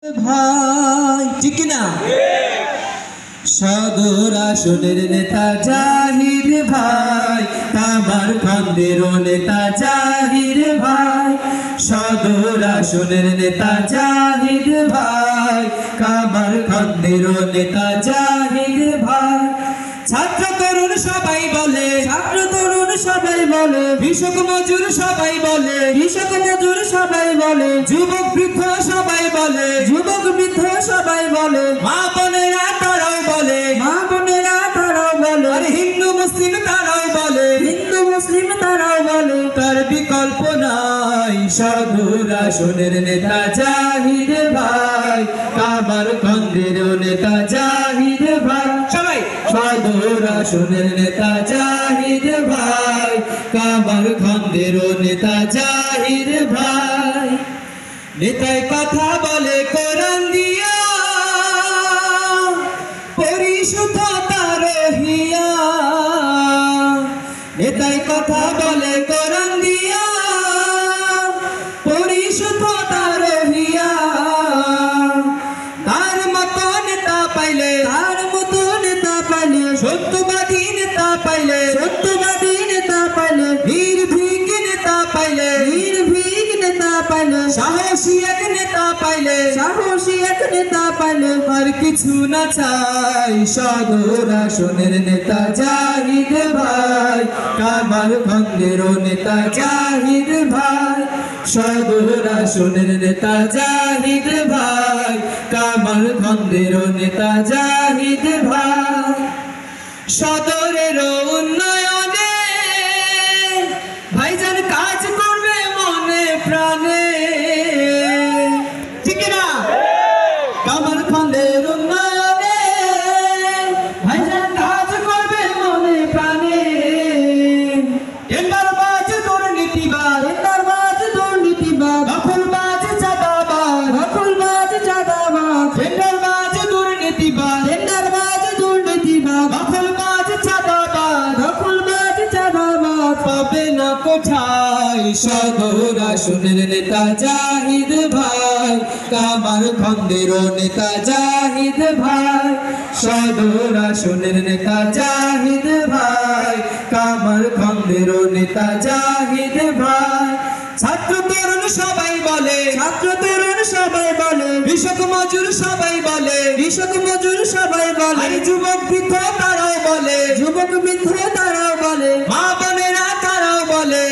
ভাই ঠিক না সদর আসনের নেতা জাহির ভাই কামার খন্দের নেতা জাহির ভাই সদর আসনের নেতা জাহির ভাই কামার খন্দের নেতা জাহির ভাই ছাত্র তরুণ সবাই বলে কৃষক মজুর সবাই বলে যুবক বৃদ্ধ সবাই বলে মা বোনেরা তারাও বলে আর হিন্দু মুসলিম তারাও বলে তার বিকল্প নাই সদর আসনের নেতা জাহির ভাই কামার খন্দের নেতা জাহির ভাই সবাই সদর আসনের নেতা জাহির ভাই কামার খন্দের নেতা জাহির ভাই নেতায় কথা বলে কোরআন দিয়া পরিশুদ্ধতা রহিয়া নেতায় কথা বলে কোরআন দিয়া পরিশুদ্ধতা রহিয়া তার মতো নেতা পাইলে সত্যবাদী নেতা পাইলে নির্ভীক নেতা পাইলে সাহসী এক নেতা পাইলে আর কিছু না চাই সদর আসনের নেতা জাহির ভাই কামার খন্দের নেতা জাহির ভাই সদর আসনের নেতা জাহির ভাই কামার খন্দের নেতা জাহির ভাই সদরের উন্নয়নে ভাইজান কাজ করবে মনে প্রাণে ঠিক না কামার খন্দের উন্নয়নে ভাইজান কাজ করবে মনে প্রাণে টেন্ডারবাজ দুর্নীতিবাজ দখলবাজ চাঁদাবাজ টেন্ডারবাজ দুর্নীতিবাজ পাবে না কোথায় সদর আসনের নেতা জাহিদ ভাই কামার খন্দের নেতা জাহিদ ভাই সদর আসনের নেতা জাহিদ ভাই কামার খন্দের নেতা জাহিদ ভাই ছাত্র তরুণ সবাই বলে কৃষক মজুর সবাই বলে যুবক বৃদ্ধ তারাও বলে মা বোনেরা তারাও বলে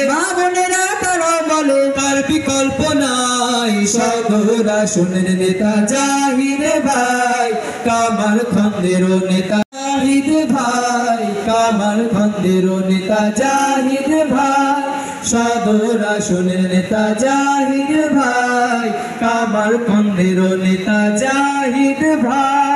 তার বিকল্প নাই সদর আসনের নেতা জাহির ভাই কামার খন্দের নেতা জাহিদ ভাই কামার খন্দের নেতা জাহিদ ভাই সদর আসনের নেতা জাহিদ ভাই কামার খন্দের নেতা জাহিদ ভাই।